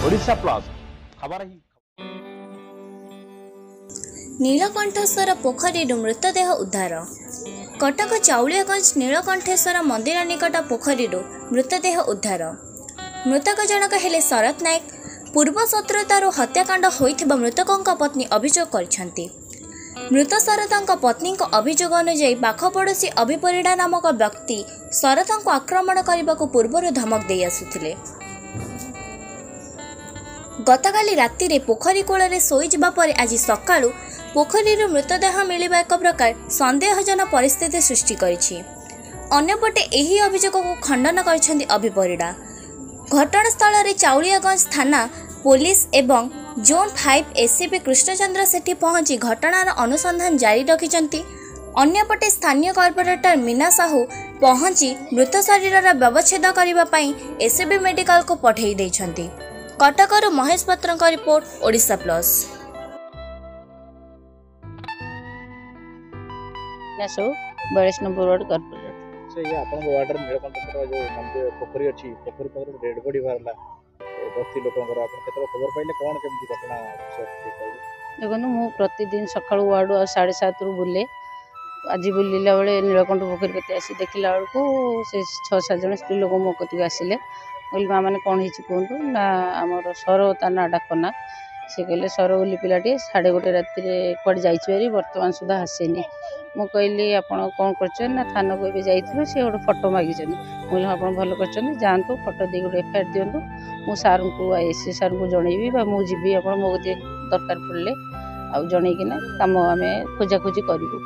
Odisha plus खबर ही नीलकंठेश्वर पोखरी मृतदेह उद्धार। कटक चाउलियागंज नीलकंठेश्वर मंदिर निकट पोखरी मृतदेह उद्धार। मृतक जनक हेले शरत नायक। पूर्व शत्रुतार हत्याकांड होइथिबा मृतकଙ୍କ पत्नी अभियोग करछंती। मृत शरतଙ୍କ पत्नीଙ୍କ अभियोग अनुଯାयी पाख पड़ोशी अभिपरिडा नामक व्यक्ति शरतଙ୍କୁ आक्रमण करने पूर्व धमक दे आसुथिले। गतकाली राति रे पोखरी कूल शोई जावा पर आज सकाळु पोखरी मृतदेह मिलिबा एक प्रकार संदेहजन परिस्थिति सृष्टि करिछि। अन्यपटे एही अभियोग को खंडन करछन्ती अभिपरिडा। घटनास्थल रे चाउलियागंज थाना पुलिस एवं जोन 5 एसीपी कृष्णचंद्र सेठी पहुंची घटनार अनुसंधान जारी रखिछन्ती। अन्यपटे स्थानीय कॉर्पोरेटर मीना साहू पहुंची मृत शरीरर व्यवच्छेद करबा पई एसीबी मेडिकल को पठेई दैछन्ती। कटकर महेश पत्रଙ୍କ रिपोर्ट ओडिशा प्लस। वैष्णव रोड कॉर्पोरेट से ये आपन वार्ड रे नीलकंठेश्वर जो मंदिर पोखरी अछि पोखरी पर डेड बॉडी बारला बस्ती लोकंकर आपन केतरा खबर पाइले कोन केमती घटना देखो मु प्रतिदिन सकाळ वार्ड 7:30 रु बुले। आज बुलिला बेले नीलकंठ पोखरी कते आसी देखिला बेलू से 6-7 जन स्त्री लोक मो कति आसिले। बोली माँ मैंने कौन हो कहतु ना आमर सर ता ना डाकना से कहले सर बोली पिलाटी 1:30 राति कड़े जारी बर्तमान सुधा आसेनी। मु कहली आपड़ कौन कर ना थाना को भी जाइए सी गोटे फटो मागिचे। मुझे आप भल कर जातु फटो दे गोटे एफआईआर दिंतु मु सार को आईएससी सार को जनइबी मु जी आप मो दरकार पड़े आउ जनईकिना कम आम खोजाखोजी करूँ।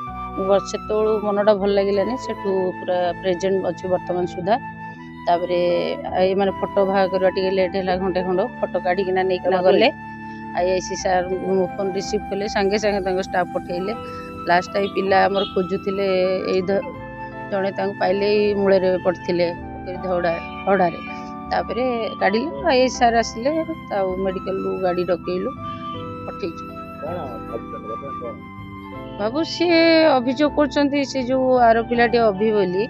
से मनटा भल लगे से पूरा प्रेजेंट अच्छे बर्तमान सुधा तापरे ये माने फोटो बाहर करवा टिके लेट है घंटे खंड फोटो काढ़िकिना नहीं गले आईआईसी सार फोन रिसीव कले सांगे सांगे स्टाफ पठेले। लास्ट टाइम पिला आमर खोजुले जड़े पाइले मूल पड़ते हड़ारे तापरे काढ़ आईआईसी सार आसिले मेडिकल गाड़ी डकैलु पठे बाबू सी अभियोग कर जो आर पिलाटी अभि बोली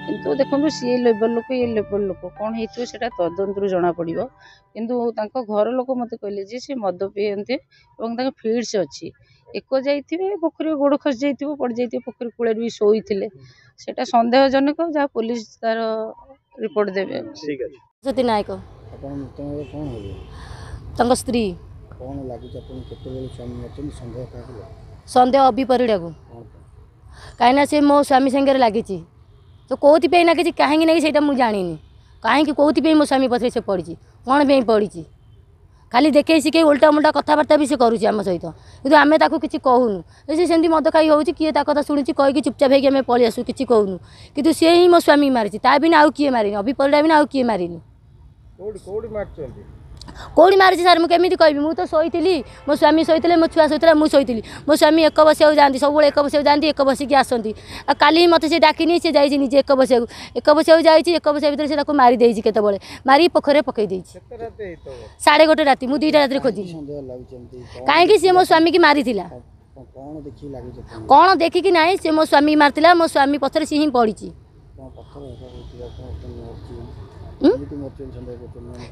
किंतु देखो सी लेवल लोक ये लेवल लोक कौन होता तदंतर जना पड़ कि घर लोक मत कहले सी मद पीते और फिड्स अच्छी एक जाइए पोखरी गोड़ खस जाइए पड़ जाइए पोखरी कूल भी शोई से सन्देहजनक जहाँ पुलिस तार रिपोर्ट देवे। सती नायक स्त्री सन्देह अभिपरिड़ा को कहीं से मो स्वामी सागर लगी तो कौन ना कि कहीं ना कि जानी कहीं कौन मो स्वामी पथरे से पड़ी कौन पे पड़ी खाली देखे शिखे उल्टा मुल्टा कथबार्ता भी से करुँच आम सहित कि आम कि कहूनु सी सेमती मद खाई हो किए कथा शुणी कहीकि चुपचाप होगी आम पलि आसू कि कहूनु कि सी ही मो स्वामी मारी ता बिना आउ किए मारिनी अभिपरिड़ा बिना आउ किए मारिनी कौड़ी मारी सार मुझे कहि मुझे तो शोली मो स्वामी शोते मो छुआ शोता मुझे शोली मो स्वामी एक बसिया जाती सब एक बसिया जाती एक बसिक आसती काली मत से डाकिनी से जाइए निजे एक बसिया जाइए एक बसिया भितर से मारी देती केत मारी पोखर पकई 1:30 राति मु 2टा राति खोजी कहीं सी मो स्वामी की मारी कौन देखिकी ना सी मो स्वामी मारता मो स्वामी पथर सी ही पड़ी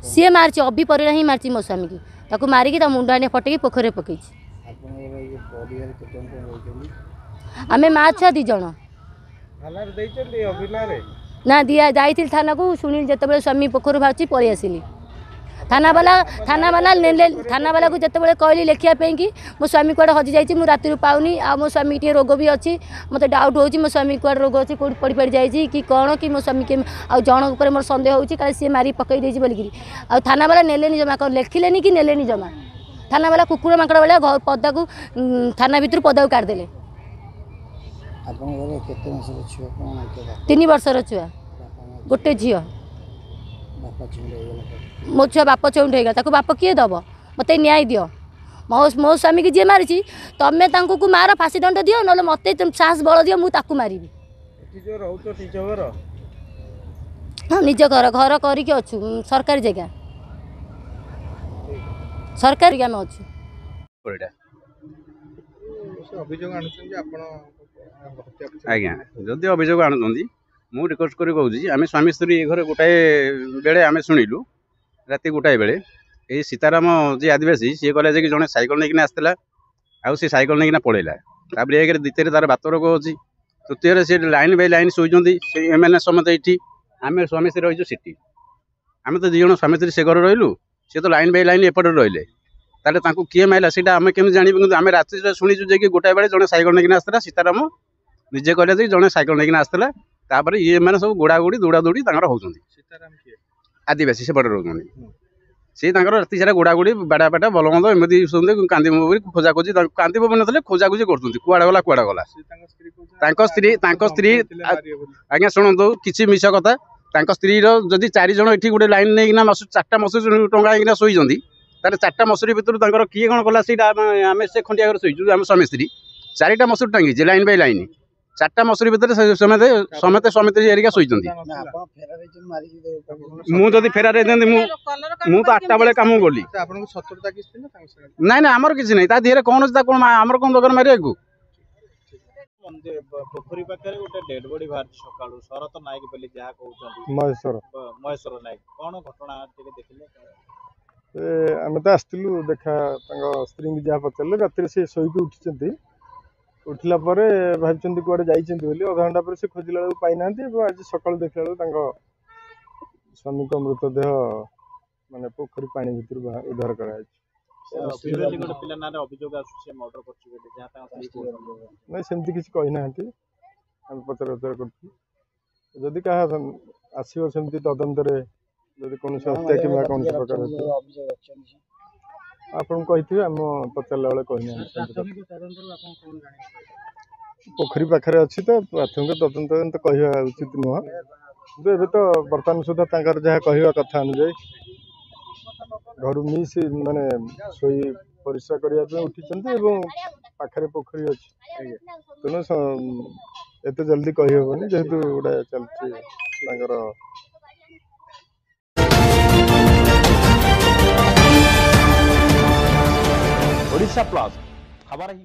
सी मार्च अभिपरिड़ा ही मार्च मो स्वामी की मारिकी मुंडा फटे पोखर पकई आम माँ छुआ 2 जन ना दिया जाइए थाना को शुणी जिते स्वामी पोखर बाहर पलि आसिली थाना वाला को जिते कहली लिखापी कि मो स्वामी कौटे हजि जाइए मुझे राति पाऊनी आ मो स्वामी टे रोग भी अच्छी मत डाउट हो मो स्वामी कौटे रोग अच्छी कौट पड़ पड़ जाइए कि कौन कि मो स्वामी के जन उपर मोर सन्देह हो सी मारी पकई देती बोलिकी आ थाना वाला नेले जमा लिखिले कि नेले जमा थाना वाला कुकुर माकड़ भाया घर पदा को थाना भर पदा को काटिदेले 3 वर्षर छुआ गोटे झी मो छुआ बाप चौंठ होगा बाप किए दब मत न्याय दियो मो स्वामी की जी मारी तुम्हें को मार फाँसी दंड दियो ना मत साहस बल दियो मुझे मारि हाँ निज घर घर करके अच्छु सरकारी जगह सरकारी आम अच्छु आज्ञा जदि अभियोग आणुंट मु रिक्वेस्ट कर कहूँ आम स्वामी स्त्री घर गोटाए बेले आम शुणिलु राति गोटाए बेले ये सीताराम जी आदिवासी सी कहला कि जड़े सैकल नहीं आसला आउ सी सैकल नहीं पड़ेगा तापर एक द्वितीय तार बात रोग अच्छी तृतीय सी लाइन बाय लाइन शोचती एम समस्त ये आम स्वामी स्त्री रहीचु सीटी आम तो दिज स्वामी स्त्री से घर रही सी तो लाइन बाय लाइन एपटे रही ताले किए माइला सीटा आम केमी जानबू कि आम राति शुणीचु जे गोटाए बेले जड़े सैकल नहीं आसला सीताराम निजे कहले कि जड़े सैकल नहीं आसला तापर ये मैंने सब गोड़ा गोड़ी दौड़ा दौड़ी होती आदिवासी से बड़े रोज सी राति सारा गोड़ा गोड़ी बाड़ा बाटा भल मंद एमती कांदी खोजा खोजी कांदी बोल ना खोजा खोजी कर कुआड़े गला स्त्री आज्ञा शुणु किसी मिछ कथा स्त्री जदि 4 जन ये गोटे लाइन नहीं 4टा मसूरी टंगा शोचती तार 4टा मसूरी भितर किए कौन कला आम से खंडिया घर शोचु आम स्वामी स्त्री 4टा मसूरी टांगी लाइन बाय लाइन 4टा मसूरी भितर समते स्वामी स्त्री एरिका शोचती मुझे फेरार मु तो 8टा बेले कम गली ना ना आमर किसी नहीं धीरे कौन कौन आमर कौन दरकार मारे को पोखरी पाखे गोटे डेड बॉडी बाहर सकाळू शरत नायक बोली जहाँ कहते महेश्वर नायक कौन घटना देखिले आम तो आसलु देखा स्त्री की जहाँ पचारे राति से शोक उठी उठला भाई कौड़े जाइए अधा घंटा पर से खोजला बेलू पाई ना आज सका देखला बेलू स्वामी को मृतदेह माने पोखरी पानी भर उद्धार कर नहीं सेमती किसी कही ना पचर उचर करी क्या आसो सेमती तदंत जदि कौन हत्या कि कौन प्रकार आपन कही आम पचारा बेले कही पोखरी पाखे अच्छी तो प्राथमिक तदंत कहवा उचित नुह कि एवं तो बर्तमान सुधा जहाँ कहवा कथा अनुजाई घर मिस माने सोई परिश्रा करने उठी पाखे पोखरी अच्छी तेणु एत जल्दी कहीहबनी जेहेतु गोटे चलती ओडिशा प्लस खबर ही।